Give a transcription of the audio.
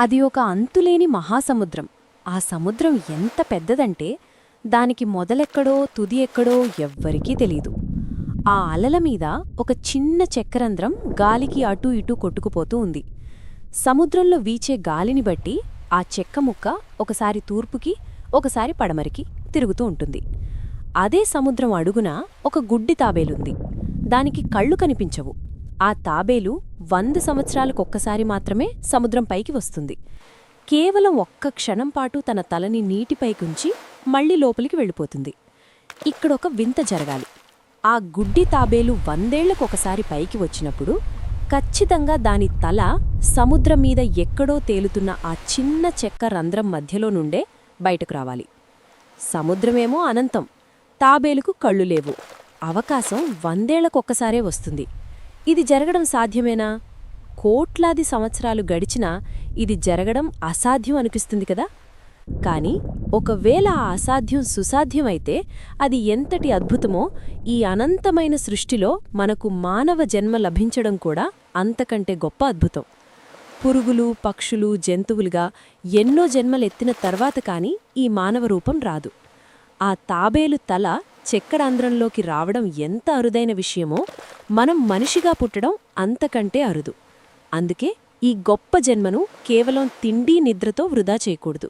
అది ఒక అంతులేని మహాసముద్రం. ఆ సముద్రం ఎంత పెద్దదంటే దానికి మొదలెక్కడో తుది ఎక్కడో ఎవ్వరికీ తెలీదు. ఆ అలల మీద ఒక చిన్న చక్కెరంధ్రం గాలికి అటూ ఇటూ కొట్టుకుపోతూ ఉంది. సముద్రంలో వీచే గాలిని బట్టి ఆ చెక్క ముక్క ఒకసారి తూర్పుకి ఒకసారి పడమరికి తిరుగుతూ ఉంటుంది. అదే సముద్రం అడుగున ఒక గుడ్డి తాబేలుంది. దానికి కళ్ళు కనిపించవు. ఆ తాబేలు 100 సంవత్సరాలకొక్కసారి మాత్రమే సముద్రం పైకి వస్తుంది. కేవలం ఒక్క క్షణంపాటు తన తలని నీటిపైకుంచి మళ్లీ లోపలికి వెళ్ళిపోతుంది. ఇక్కడొక వింత జరగాలి. ఆ గుడ్డి తాబేలు 100ఏళ్లకొకసారి పైకి వచ్చినప్పుడు ఖచ్చితంగా దాని తల సముద్రం మీద ఎక్కడో తేలుతున్న ఆ చిన్న చెక్క రంధ్రం మధ్యలో నుండే బయటకు రావాలి. సముద్రమేమో అనంతం, తాబేలుకు కళ్ళు లేవు. అవకాశం 100ఏళ్లకొక్కసారే వస్తుంది. ఇది జరగడం సాధ్యమేనా? కోట్లాది సంవత్సరాలు గడిచినా ఇది జరగడం అసాధ్యం అనిపిస్తుంది కదా. కాని ఒకవేళ ఆ అసాధ్యం సుసాధ్యమైతే అది ఎంతటి అద్భుతమో, ఈ అనంతమైన సృష్టిలో మనకు మానవ జన్మ లభించడం కూడా అంతకంటే గొప్ప అద్భుతం. పురుగులు, పక్షులు, జంతువులుగా ఎన్నో జన్మలెత్తిన తర్వాత కాని ఈ మానవ రూపం రాదు. ఆ తాబేలు తల చెక్కరంధ్రంలోకి రావడం ఎంత అరుదైన విషయమో, మనం మనిషిగా పుట్టడం అంతకంటే అరుదు. అందుకే ఈ గొప్ప జన్మను కేవలం తిండి నిద్రతో వృధా చేయకూడదు.